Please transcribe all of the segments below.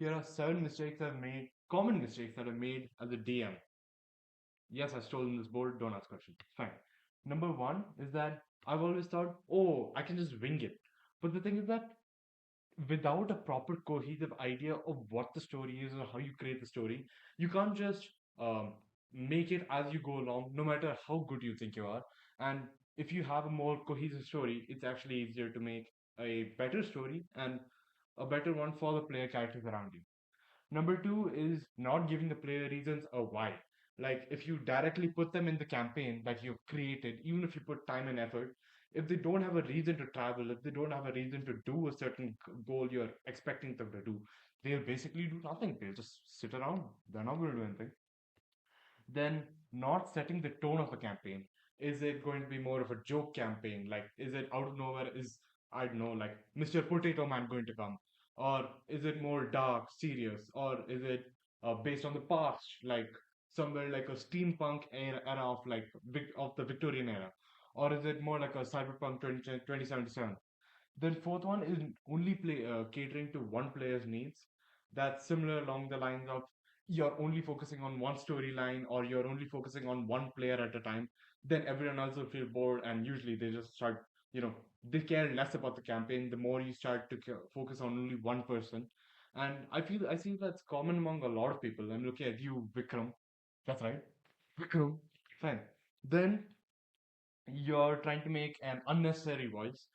Here are 7 mistakes I've made, common mistakes that I've made as a DM. Yes, I've stolen this board, don't ask questions. Fine. Number one is that I've always thought, oh, I can just wing it. But the thing is that without a proper cohesive idea of what the story is or how you create the story, you can't just um, make it as you go along, no matter how good you think you are. And if you have a more cohesive story, it's actually easier to make a better story and a better one for the player characters around you. Number two is not giving the player reasons or why. Like if you directly put them in the campaign that you've created, even if you put time and effort, if they don't have a reason to travel, if they don't have a reason to do a certain goal you're expecting them to do, they'll basically do nothing. They'll just sit around. They're not going to do anything. Then not setting the tone of a campaign. Is it going to be more of a joke campaign? Like, is it out of nowhere? I don't know, like Mr. Potato Man going to come? Or is it more dark, serious? Or is it based on the past, like somewhere like a steampunk era of like of the Victorian era? Or is it more like a cyberpunk 2077? Then fourth one is only catering to one player's needs. That's similar along the lines of you're only focusing on one storyline or you're only focusing on one player at a time. Then everyone else will feel bored and usually they just start, they care less about the campaign the more you start to focus on only one person. And I see that's common among a lot of people. I'm looking at you, Vikram. That's right. Vikram. Fine. Then you're trying to make an unnecessary voice.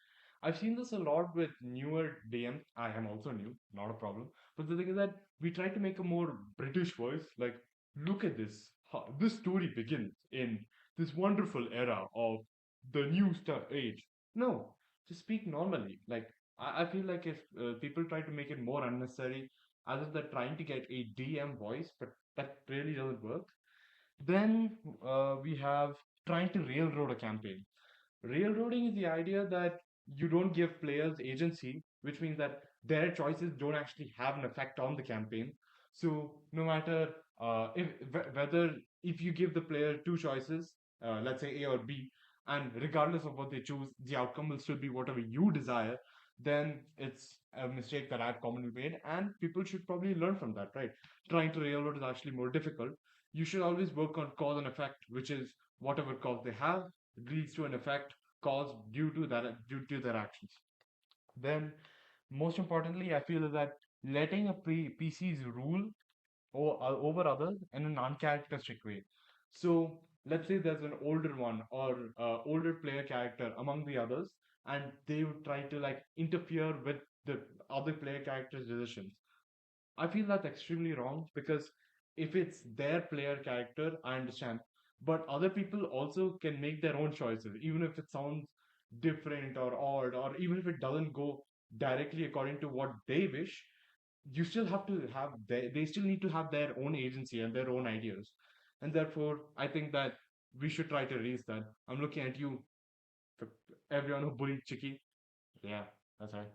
I've seen this a lot with newer DMs. I am also new, not a problem. But the thing is that we try to make a more British voice. Like, look at this. This story begins in this wonderful era of the new star age. No, just speak normally. Like, I feel like if people try to make it more unnecessary, as if they're trying to get a DM voice, but that really doesn't work. Then we have trying to railroad a campaign. Railroading is the idea that you don't give players agency, which means that their choices don't actually have an effect on the campaign. So no matter if whether if you give the player two choices, let's say A or B, and regardless of what they choose, the outcome will still be whatever you desire. Then it's a mistake that I've commonly made, and people should probably learn from that, right? Trying to railroad is actually more difficult. You should always work on cause and effect, which is whatever cause they have leads to an effect caused due to their actions. Then, most importantly, I feel is that letting a PC's rule over others in an uncharacteristic way. So let's say there's an older one or older player character among the others, and they would try to like interfere with the other player character's decisions. I feel that's extremely wrong because if it's their player character, I understand. But other people also can make their own choices, even if it sounds different or odd, or even if it doesn't go directly according to what they wish. You still have to have they still need to have their own agency and their own ideas. And therefore, I think that we should try to raise that. I'm looking at you, everyone who bullied Chicky. Yeah, that's right.